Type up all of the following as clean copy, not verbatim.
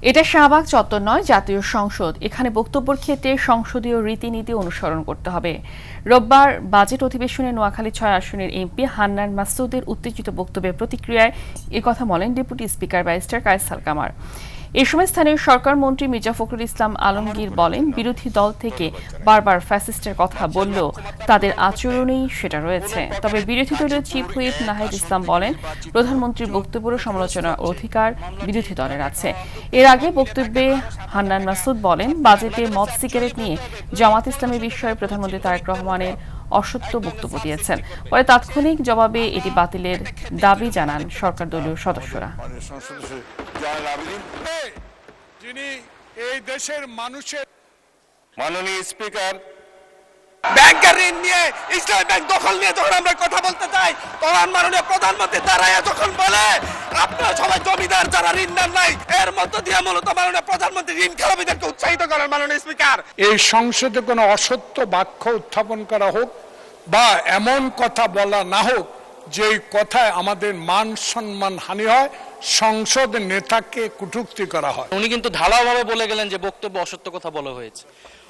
এটা শাহবাগ চত্বর নয়, জাতীয় সংসদ। এখানে বক্তব্যের ক্ষেত্রে সংসদীয় রীতিনীতি অনুসরণ করতে হবে। রোববার বাজেট অধিবেশনে নোয়াখালী ৬ আসনের এমপি হান্নান মাসুদের উত্তেজিত বক্তব্যের প্রতিক্রিয়ায় একথা বলেন ডেপুটি স্পিকার ব্যারিস্টার কায়সার কামার। এ সময় স্থানীয় সরকার মন্ত্রী মির্জা ফখরুল ইসলাম আলমগীর বলেন, বিরোধী দল থেকে বারবার ফ্যাসিস্টের কথা বললেও তাদের আচরণেই সেটা রয়েছে। তবে বিরোধী দলীয় চিফ হুইপ নাহিদ ইসলাম বলেন, প্রধানমন্ত্রীর বক্তব্যের সমালোচনার অধিকার বিরোধী দলের আছে। এর আগে বক্তব্যে হান্নান মাসুদ বলেন, বাজেটে মদ সিগারেট নিয়ে জামাত ইসলামী বিষয়ে প্রধানমন্ত্রী তারেক রহমানের অসত্য বক্তব্য দিয়েছেন। পরে তাৎক্ষণিক জবাবে এটি বাতিলের দাবি জানান সরকার দলীয় সদস্যরা। যিনি এই দেশের মানুষের মাননীয় স্পিকার, ব্যাংকের ঋণ নিয়ে ইসলামী ব্যাংক দখল নিয়ে যখন আমরা কথা বলতে চাই, তখন মাননীয় প্রধানমন্ত্রী দাঁড়ায় যখন বলে আপনারা সবাই জমিদার যারা ঋণ নেন নাই, এর মধ্য দিয়ে মূলত মাননীয় প্রধানমন্ত্রী ঋণ খেলাপিদেরকে উৎসাহিত করেন। মাননীয় স্পিকার, এই সংসদে কোনো অসত্য বাক্য উত্থাপন করা হোক বা এমন কথা বলা না হোক যে কথায় আমাদের মান সম্মান হানি হয়, সংসদ নেতাকে কটূক্তি করা হয়। উনি কিন্তু ঢালাওভাবে বলে গেলেন যে বক্তব্য অসত্য কথা বলা হয়েছে।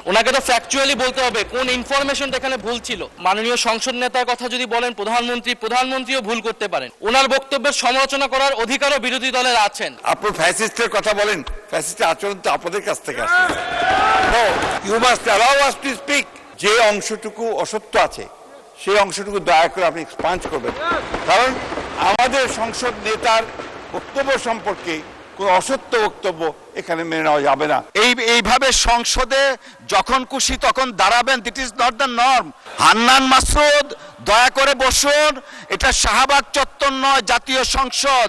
ওনাকে তো ফ্যাকচুয়ালি বলতে হবে কোন ইনফরমেশনটা এখানে ভুল ছিল। মাননীয় সংসদ নেতার কথা যদি বলেন প্রধানমন্ত্রীও ভুল করতে পারেন। ওনার বক্তব্যের সমালোচনা করার অধিকারও বিরোধী দলের আছেন। আপনি ফ্যাসিস্টের কথা বলেন, ফ্যাসিস্টের আচরণ তো আপনাদের কাছ থেকে আসছে। You must allow us to speak. যে অংশটুকু অসত্য আছে সেই অংশটুকু দয়া করে আপনি এক্সপাঞ্জ করবেন, কারণ আমাদের সংসদ নেতার বক্তব্য সম্পর্কে কোনো অসত্য বক্তব্য এখানে মেনে নেওয়া যাবে না। এইভাবে সংসদে যখন খুশি তখন দাঁড়াবেন, that is not the norm. Hannan Masud, দয়া করে বসুন। এটা শাহবাগ চত্বর নয়, জাতীয় সংসদ।